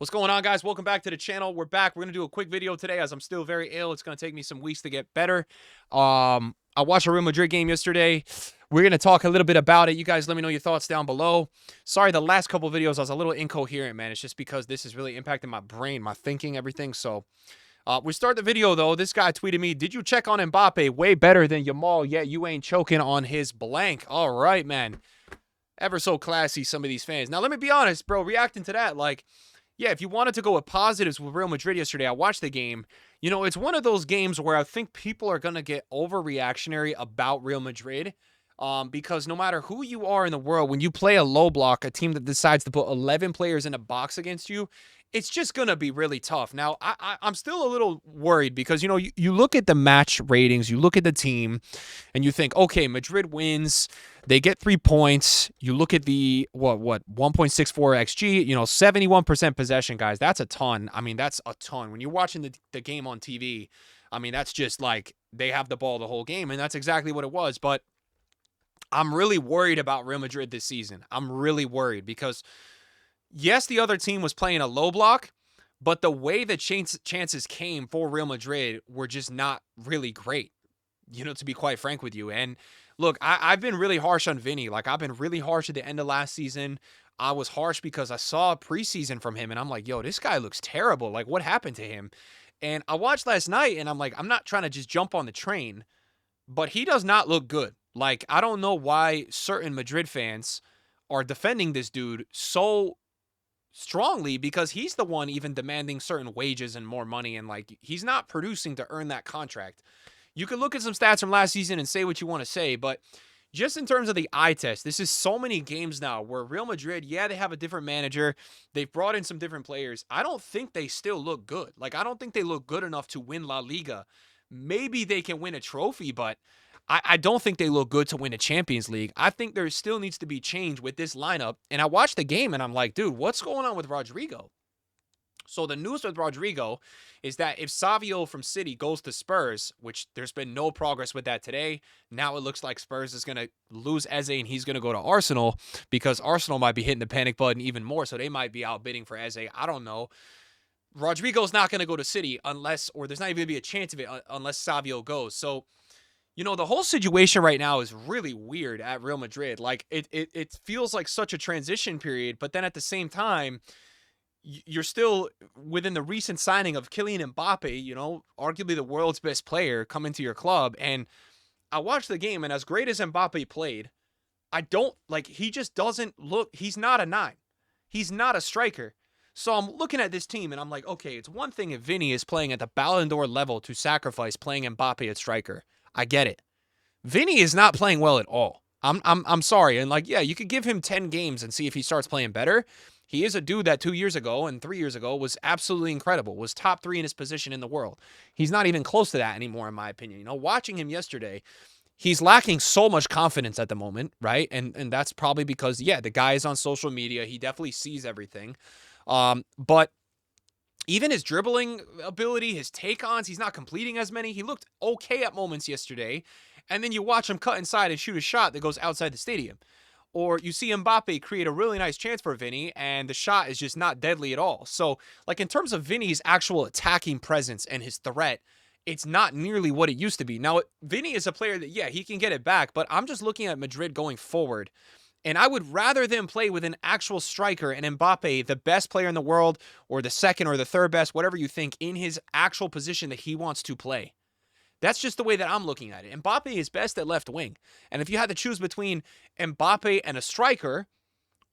What's going on, guys? Welcome back to the channel. We're back. We're going to do a quick video today as I'm still very ill. It's going to take me some weeks to get better. I watched a Real Madrid game yesterday. We're going to talk a little bit about it. You guys let me know your thoughts down below. Sorry, the last couple videos I was a little incoherent, man. It's just because this is really impacting my brain, my thinking, everything. So we start the video, though. This guy tweeted me, "Did you check on Mbappe? Way better than Yamal, yet you ain't choking on his blank." All right, man. Ever so classy, some of these fans. Now, let me be honest, bro. Reacting to that, like, yeah, if you wanted to go with positives with Real Madrid yesterday, I watched the game. You know, it's one of those games where I think people are going to get overreactionary about Real Madrid because no matter who you are in the world, when you play a low block, a team that decides to put 11 players in a box against you, it's just going to be really tough. Now, I'm still a little worried because, you know, you look at the match ratings, you look at the team, and you think, okay, Madrid wins. They get 3 points. You look at the, 1.64 XG, you know, 71% possession, guys. That's a ton. I mean, that's a ton. When you're watching the game on TV, I mean, that's just like they have the ball the whole game, and that's exactly what it was. But I'm really worried about Real Madrid this season. I'm really worried because, yes, the other team was playing a low block, but the way the chances came for Real Madrid were just not really great, you know, to be quite frank with you. And look, I've been really harsh on Vinny. Like, I've been really harsh at the end of last season. I was harsh because I saw preseason from him, and I'm like, yo, this guy looks terrible. Like, what happened to him? And I watched last night, and I'm like, I'm not trying to just jump on the train, but he does not look good. Like, I don't know why certain Madrid fans are defending this dude so strongly because he's the one even demanding certain wages and more money, and like he's not producing to earn that contract. You could look at some stats from last season and say what you want to say, but just in terms of the eye test, this is so many games now where Real Madrid, yeah, they have a different manager. They've brought in some different players. I don't think they still look good. Like, I don't think they look good enough to win La Liga. Maybe they can win a trophy, but I don't think they look good to win a Champions League. I think there still needs to be change with this lineup. And I watched the game and I'm like, dude, what's going on with Rodrigo? So the news with Rodrigo is that if Savio from City goes to Spurs, which there's been no progress with that today, now it looks like Spurs is going to lose Eze and he's going to go to Arsenal because Arsenal might be hitting the panic button even more, so they might be outbidding for Eze. I don't know. Rodrigo's not going to go to City unless, or there's not even going to be a chance of it unless Savio goes. So, you know, the whole situation right now is really weird at Real Madrid. Like, it feels like such a transition period, but then at the same time, you're still within the recent signing of Kylian Mbappe, you know, arguably the world's best player, come into your club. And I watched the game, and as great as Mbappe played, I don't, like, he just doesn't look, he's not a 9. He's not a striker. So I'm looking at this team, and I'm like, okay, it's one thing if Vinny is playing at the Ballon d'Or level to sacrifice playing Mbappe at striker. I get it. Vinny is not playing well at all. I'm sorry. And like, yeah, you could give him 10 games and see if he starts playing better. He is a dude that 2 years ago and 3 years ago was absolutely incredible, was top 3 in his position in the world. He's not even close to that anymore, in my opinion. You know, watching him yesterday, he's lacking so much confidence at the moment, right? And that's probably because, yeah, the guy is on social media. He definitely sees everything. But even his dribbling ability, his take-ons, he's not completing as many. He looked okay at moments yesterday. And then you watch him cut inside and shoot a shot that goes outside the stadium. Or you see Mbappe create a really nice chance for Vinny, and the shot is just not deadly at all. So, like, in terms of Vinny's actual attacking presence and his threat, it's not nearly what it used to be. Now, Vinny is a player that, yeah, he can get it back, but I'm just looking at Madrid going forward. And I would rather them play with an actual striker and Mbappe, the best player in the world, or the second or the third best, whatever you think, in his actual position that he wants to play. That's just the way that I'm looking at it. Mbappe is best at left wing. And if you had to choose between Mbappe and a striker,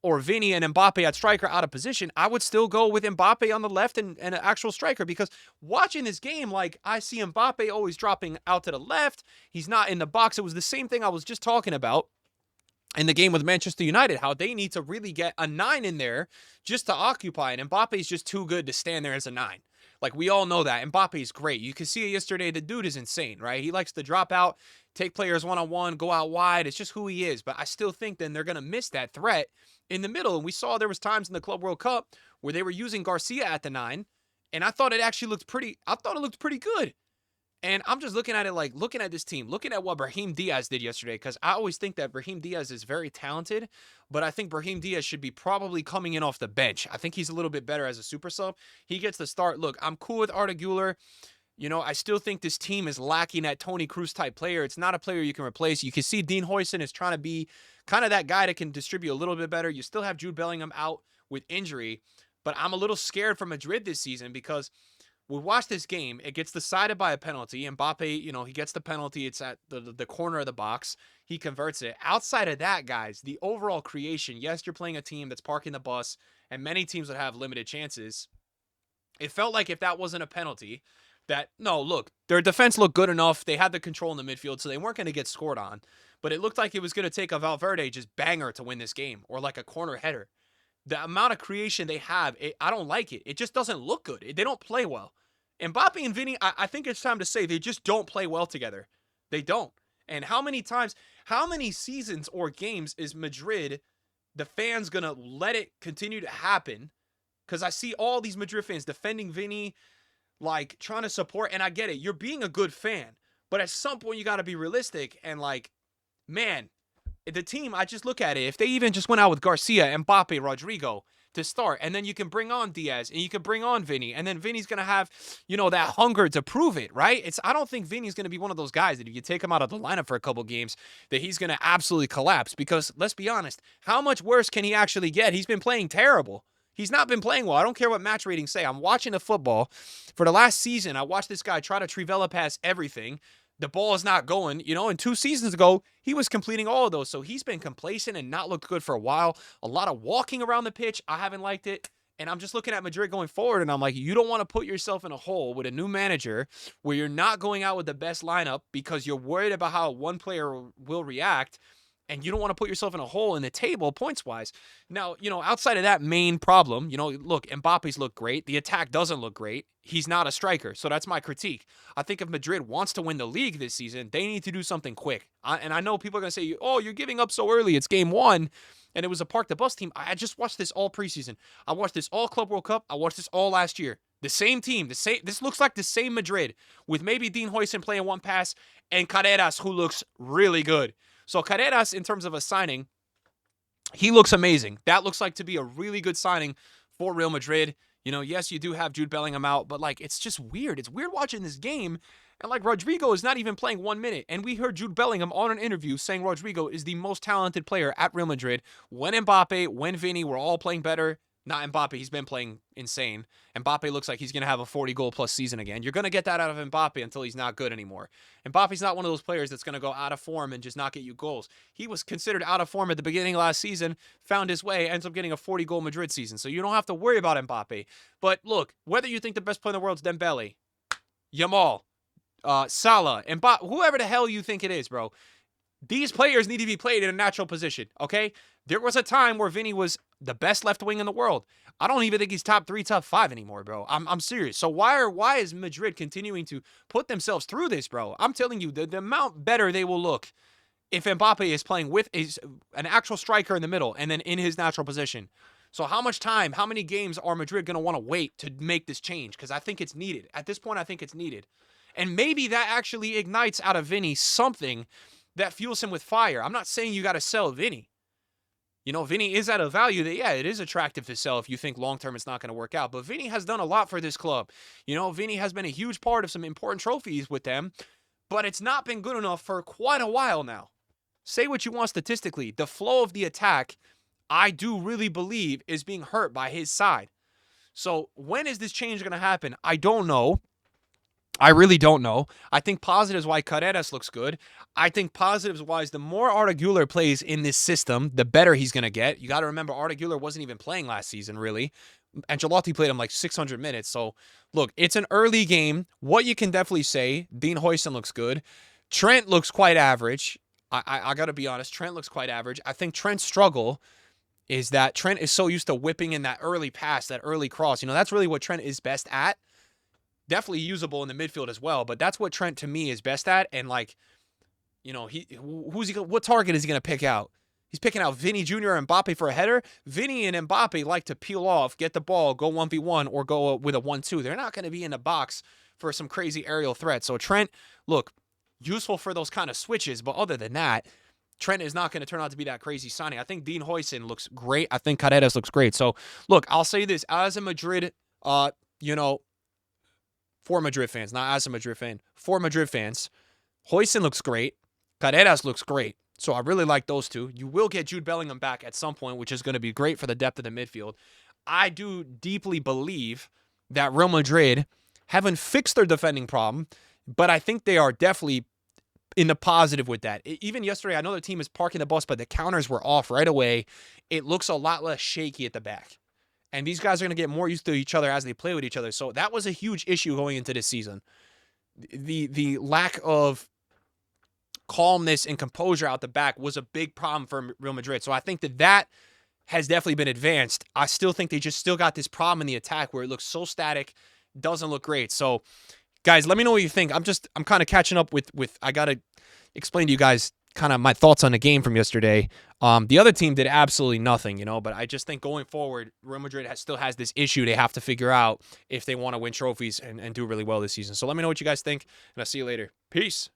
or Vinny and Mbappe at striker out of position, I would still go with Mbappe on the left and an actual striker, because watching this game, like, I see Mbappe always dropping out to the left. He's not in the box. It was the same thing I was just talking about in the game with Manchester United, how they need to really get a 9 in there just to occupy. And Mbappe's just too good to stand there as a 9. Like, we all know that. Mbappe's great. You can see it yesterday. The dude is insane, right? He likes to drop out, take players one-on-one, go out wide. It's just who he is. But I still think then they're going to miss that threat in the middle. And we saw there was times in the Club World Cup where they were using Garcia at the 9, and I thought it actually looked pretty good. And I'm just looking at it like looking at this team, looking at what Brahim Diaz did yesterday, because I always think that Brahim Diaz is very talented, but I think Brahim Diaz should be probably coming in off the bench. I think he's a little bit better as a super sub. He gets the start. Look, I'm cool with Arda Güler. I still think this team is lacking that Tony Cruz type player. It's not a player you can replace. You can see Dean Huijsen is trying to be kind of that guy that can distribute a little bit better. You still have Jude Bellingham out with injury, but I'm a little scared for Madrid this season because we watched this game. It gets decided by a penalty. Mbappe, he gets the penalty. It's at the corner of the box. He converts it. Outside of that, guys, the overall creation, yes, you're playing a team that's parking the bus, and many teams would have limited chances. It felt like if that wasn't a penalty, no, look, their defense looked good enough. They had the control in the midfield, so they weren't going to get scored on. But it looked like it was going to take a Valverde just banger to win this game, or like a corner header. The amount of creation they have, I don't like it. It just doesn't look good. They don't play well. Mbappe and Vini, I think it's time to say they just don't play well together. They don't. And how many seasons or games is Madrid, the fans, going to let it continue to happen? Because I see all these Madrid fans defending Vini, like trying to support, and I get it. You're being a good fan. But at some point, you got to be realistic. And like, man, the team, I just look at it. If they even just went out with Garcia, Mbappe, Rodrigo to start, and then you can bring on Diaz, and you can bring on Vini, and then Vini's going to have, that hunger to prove it, right? I don't think Vini's going to be one of those guys that if you take him out of the lineup for a couple games, that he's going to absolutely collapse. Because, let's be honest, how much worse can he actually get? He's been playing terrible. He's not been playing well. I don't care what match ratings say. I'm watching the football. For the last season, I watched this guy try to Trivela pass everything. The ball is not going, and 2 seasons ago, he was completing all of those. So he's been complacent and not looked good for a while. A lot of walking around the pitch. I haven't liked it. And I'm just looking at Madrid going forward, and I'm like, you don't want to put yourself in a hole with a new manager where you're not going out with the best lineup because you're worried about how one player will react. And you don't want to put yourself in a hole in the table points-wise. Now, outside of that main problem, look, Mbappe's look great. The attack doesn't look great. He's not a striker, so that's my critique. I think if Madrid wants to win the league this season, they need to do something quick. And I know people are going to say, oh, you're giving up so early. It's game 1, and it was a Park the Bus team. I just watched this all preseason. I watched this all Club World Cup. I watched this all last year. The same team. This looks like the same Madrid, with maybe Dean Huijsen playing one pass and Carreras, who looks really good. So Carreras, in terms of a signing, he looks amazing. That looks like to be a really good signing for Real Madrid. Yes, you do have Jude Bellingham out, but it's just weird. It's weird watching this game, and Rodrigo is not even playing 1 minute. And we heard Jude Bellingham on an interview saying Rodrigo is the most talented player at Real Madrid. When Mbappe, when Vini were all playing better. Not Mbappe. He's been playing insane. Mbappe looks like he's going to have a 40-goal-plus season again. You're going to get that out of Mbappe until he's not good anymore. Mbappe's not one of those players that's going to go out of form and just not get you goals. He was considered out of form at the beginning of last season, found his way, ends up getting a 40-goal Madrid season. So you don't have to worry about Mbappe. But look, whether you think the best player in the world is Dembele, Yamal, Salah, Mbappe, whoever the hell you think it is, bro, these players need to be played in a natural position, okay? There was a time where Vini was the best left wing in the world. I don't even think he's top 3, top 5 anymore, bro. I'm serious. So why is Madrid continuing to put themselves through this, bro? I'm telling you, the amount better they will look if Mbappe is playing with an actual striker in the middle and then in his natural position. So how much time, how many games are Madrid going to want to wait to make this change? Because I think it's needed. At this point, I think it's needed. And maybe that actually ignites out of Vini something that fuels him with fire. I'm not saying you got to sell Vini. Vini is at a value that, yeah, it is attractive to sell if you think long-term it's not going to work out. But Vini has done a lot for this club. Vini has been a huge part of some important trophies with them, but it's not been good enough for quite a while now. Say what you want statistically. The flow of the attack, I do really believe, is being hurt by his side. So when is this change going to happen? I don't know. I really don't know. I think positives-wise, Carreras looks good. I think positives-wise, the more Arda Güler plays in this system, the better he's going to get. You got to remember, Arda Güler wasn't even playing last season, really. Ancelotti played him 600 minutes. So, look, it's an early game. What you can definitely say, Dean Huijsen looks good. Trent looks quite average. I got to be honest. Trent looks quite average. I think Trent's struggle is that Trent is so used to whipping in that early pass, that early cross. That's really what Trent is best at. Definitely usable in the midfield as well, but that's what Trent to me is best at. And what target is he gonna pick out? He's picking out Vini Jr. and Mbappe for a header. Vini and Mbappe like to peel off, get the ball, go 1v1, or go with a 1-2. They're not gonna be in the box for some crazy aerial threat. So Trent, look, useful for those kind of switches, but other than that, Trent is not going to turn out to be that crazy signing. I think Dean Huijsen looks great. I think Carreras looks great. So, look, I'll say this. As a Madrid, you know, for Madrid fans, not as a Madrid fan, for Madrid fans, Huijsen looks great. Carreras looks great. So I really like those two. You will get Jude Bellingham back at some point, which is going to be great for the depth of the midfield. I do deeply believe that Real Madrid haven't fixed their defending problem, but I think they are definitely in the positive with that. Even yesterday, I know the team is parking the bus, but the counters were off right away. It looks a lot less shaky at the back. And these guys are going to get more used to each other as they play with each other. So that was a huge issue going into this season. The lack of calmness and composure out the back was a big problem for Real Madrid. So I think that has definitely been advanced. I still think they just still got this problem in the attack where it looks so static, doesn't look great. So guys, let me know what you think. I'm kind of catching up with I got to explain to you guys kind of my thoughts on the game from yesterday. The other team did absolutely nothing, but I just think going forward, Real Madrid still has this issue they have to figure out if they want to win trophies and do really well this season. So let me know what you guys think, and I'll see you later. Peace.